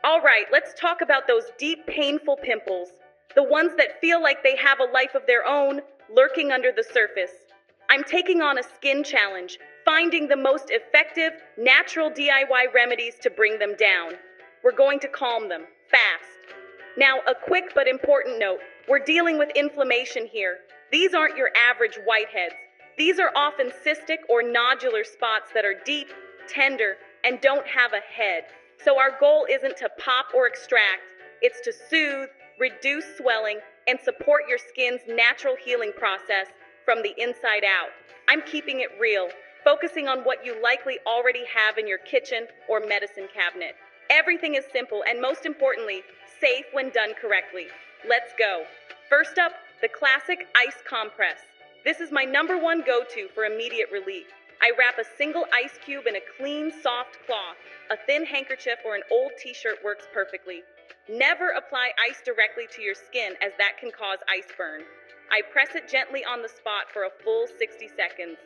All right, let's talk about those deep, painful pimples. The ones that feel like they have a life of their own, lurking under the surface. I'm taking on a skin challenge, finding the most effective, natural DIY remedies to bring them down. We're going to calm them, fast. Now, a quick but important note. We're dealing with inflammation here. These aren't your average whiteheads. These are often cystic or nodular spots that are deep, tender, and don't have a head. So our goal isn't to pop or extract, it's to soothe, reduce swelling, and support your skin's natural healing process from the inside out. I'm keeping it real, focusing on what you likely already have in your kitchen or medicine cabinet. Everything is simple and, most importantly, safe when done correctly. Let's go. First up, the classic ice compress. This is my #1 go-to for immediate relief. I wrap a single ice cube in a clean, soft cloth. A thin handkerchief or an old t-shirt works perfectly. Never apply ice directly to your skin, as that can cause ice burn. I press it gently on the spot for a full 60 seconds.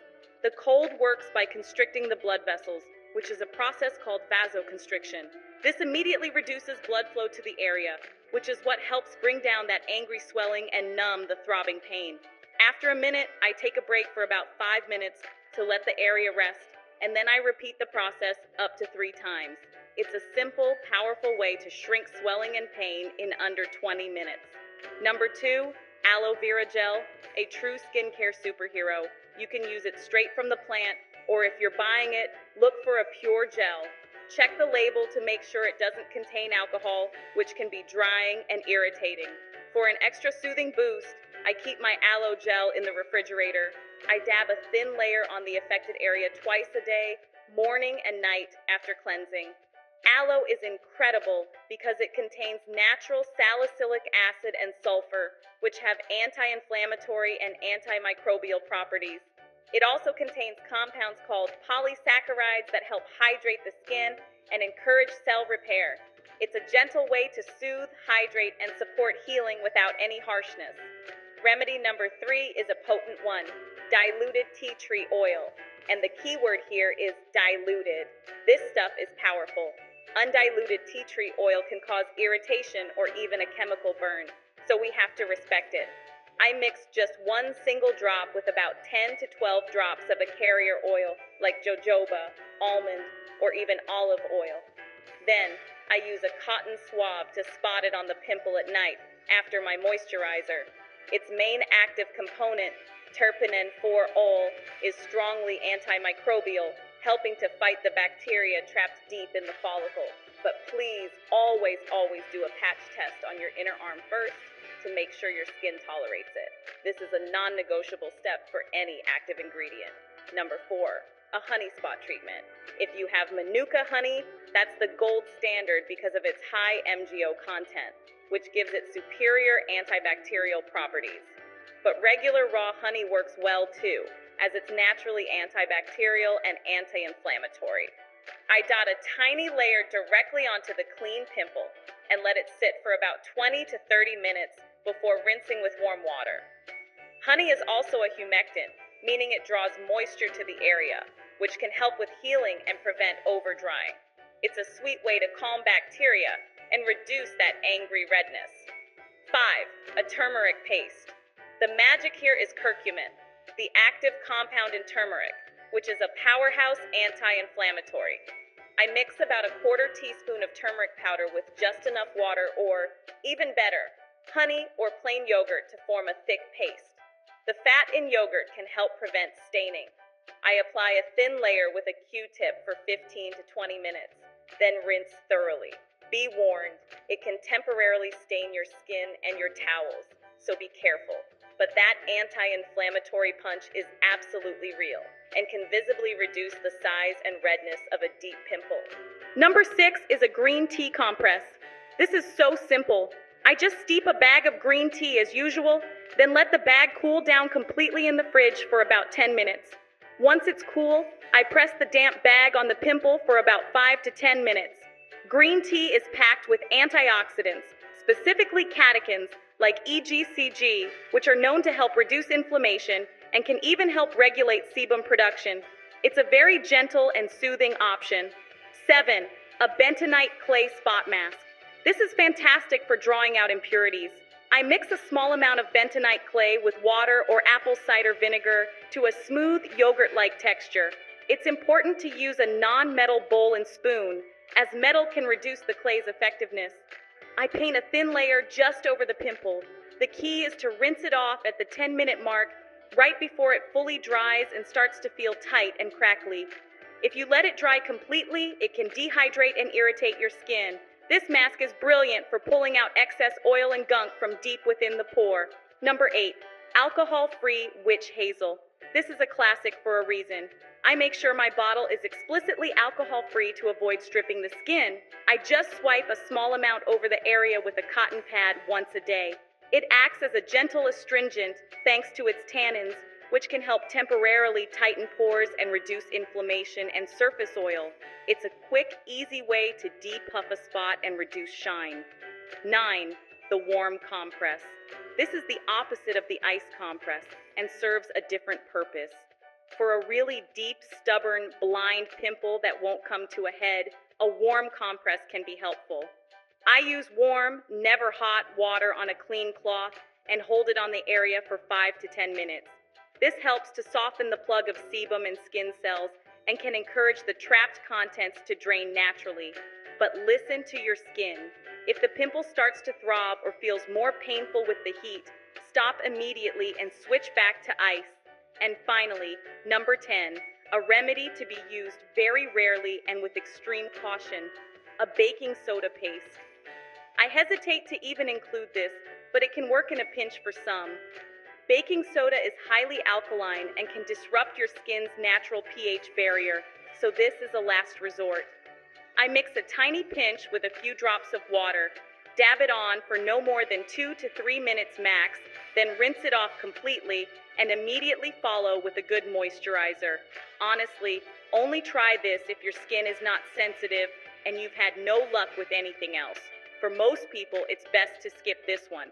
The cold works by constricting the blood vessels, which is a process called vasoconstriction. This immediately reduces blood flow to the area, which is what helps bring down that angry swelling and numb the throbbing pain. After a minute, I take a break for about 5 minutes to let the area rest, and then I repeat the process up to 3 times. It's a simple, powerful way to shrink swelling and pain in under 20 minutes. #2, aloe vera gel, a true skincare superhero. You can use it straight from the plant, or if you're buying it, look for a pure gel. Check the label to make sure it doesn't contain alcohol, which can be drying and irritating. For an extra soothing boost, I keep my aloe gel in the refrigerator. I dab a thin layer on the affected area twice a day, morning and night after cleansing. Aloe is incredible because it contains natural salicylic acid and sulfur, which have anti-inflammatory and antimicrobial properties. It also contains compounds called polysaccharides that help hydrate the skin and encourage cell repair. It's a gentle way to soothe, hydrate, and support healing without any harshness. Remedy #3 is a potent one, diluted tea tree oil. And the key word here is diluted. This stuff is powerful. Undiluted tea tree oil can cause irritation or even a chemical burn, so we have to respect it. I mix just 1 single drop with about 10 to 12 drops of a carrier oil like jojoba, almond, or even olive oil. Then, I use a cotton swab to spot it on the pimple at night after my moisturizer. Its main active component, terpenen 4-ol, is strongly antimicrobial, helping to fight the bacteria trapped deep in the follicle. But please, always do a patch test on your inner arm first to make sure your skin tolerates it. This is a non-negotiable step for any active ingredient. #4, a honey spot treatment. If you have Manuka honey, that's the gold standard because of its high MgO content, which gives it superior antibacterial properties. But regular raw honey works well too, as it's naturally antibacterial and anti-inflammatory. I dot a tiny layer directly onto the clean pimple and let it sit for about 20 to 30 minutes before rinsing with warm water. Honey is also a humectant, meaning it draws moisture to the area, which can help with healing and prevent overdrying. It's a sweet way to calm bacteria and reduce that angry redness. 5, a turmeric paste. The magic here is curcumin, the active compound in turmeric, which is a powerhouse anti-inflammatory. I mix about a 1/4 teaspoon of turmeric powder with just enough water or, even better, honey or plain yogurt to form a thick paste. The fat in yogurt can help prevent staining. I apply a thin layer with a Q-tip for 15 to 20 minutes, then rinse thoroughly. Be warned, it can temporarily stain your skin and your towels, so be careful. But that anti-inflammatory punch is absolutely real and can visibly reduce the size and redness of a deep pimple. #6 is a green tea compress. This is so simple. I just steep a bag of green tea as usual, then let the bag cool down completely in the fridge for about 10 minutes. Once it's cool, I press the damp bag on the pimple for about 5 to 10 minutes. Green tea is packed with antioxidants, specifically catechins, like EGCG, which are known to help reduce inflammation and can even help regulate sebum production. It's a very gentle and soothing option. 7, a bentonite clay spot mask. This is fantastic for drawing out impurities. I mix a small amount of bentonite clay with water or apple cider vinegar to a smooth yogurt-like texture. It's important to use a non-metal bowl and spoon, as metal can reduce the clay's effectiveness. I paint a thin layer just over the pimple. The key is to rinse it off at the 10-minute mark, right before it fully dries and starts to feel tight and crackly. If you let it dry completely, it can dehydrate and irritate your skin. This mask is brilliant for pulling out excess oil and gunk from deep within the pore. Number 8, alcohol-free witch hazel. This is a classic for a reason. I make sure my bottle is explicitly alcohol-free to avoid stripping the skin. I just swipe a small amount over the area with a cotton pad once a day. It acts as a gentle astringent thanks to its tannins, which can help temporarily tighten pores and reduce inflammation and surface oil. It's a quick, easy way to depuff a spot and reduce shine. 9, the warm compress. This is the opposite of the ice compress and serves a different purpose. For a really deep, stubborn, blind pimple that won't come to a head, a warm compress can be helpful. I use warm, never hot water on a clean cloth and hold it on the area for 5 to 10 minutes. This helps to soften the plug of sebum and skin cells and can encourage the trapped contents to drain naturally. But listen to your skin. If the pimple starts to throb or feels more painful with the heat, stop immediately and switch back to ice. And finally, number 10, a remedy to be used very rarely and with extreme caution, a baking soda paste. I hesitate to even include this, but it can work in a pinch for some. Baking soda is highly alkaline and can disrupt your skin's natural pH barrier, so this is a last resort. I mix a tiny pinch with a few drops of water, dab it on for no more than 2 to 3 minutes max, then rinse it off completely, and immediately follow with a good moisturizer. Honestly, only try this if your skin is not sensitive and you've had no luck with anything else. For most people, it's best to skip this one.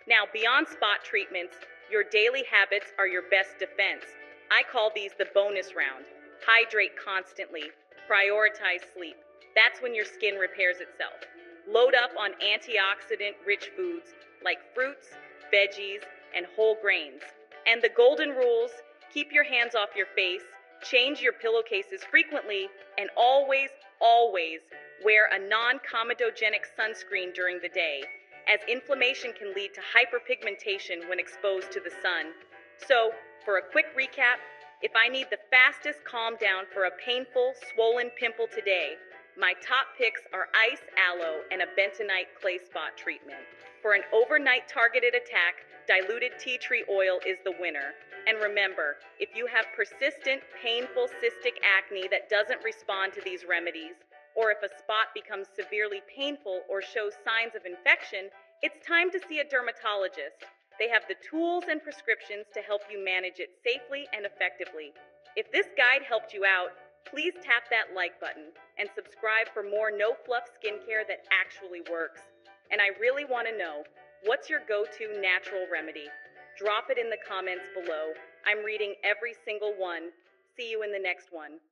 Now, beyond spot treatments, your daily habits are your best defense. I call these the bonus round. Hydrate constantly. Prioritize sleep. That's when your skin repairs itself. Load up on antioxidant-rich foods like fruits, veggies, and whole grains. And the golden rules: keep your hands off your face, change your pillowcases frequently, and always, always wear a non-comedogenic sunscreen during the day, as inflammation can lead to hyperpigmentation when exposed to the sun. So, for a quick recap, if I need the fastest calm down for a painful, swollen pimple today, my top picks are ice aloe and a bentonite clay spot treatment. For an overnight targeted attack, diluted tea tree oil is the winner. And remember, if you have persistent, painful cystic acne that doesn't respond to these remedies, or if a spot becomes severely painful or shows signs of infection, it's time to see a dermatologist. They have the tools and prescriptions to help you manage it safely and effectively. If this guide helped you out, please tap that like button and subscribe for more no-fluff skincare that actually works. And I really want to know, what's your go-to natural remedy? Drop it in the comments below. I'm reading every single one. See you in the next one.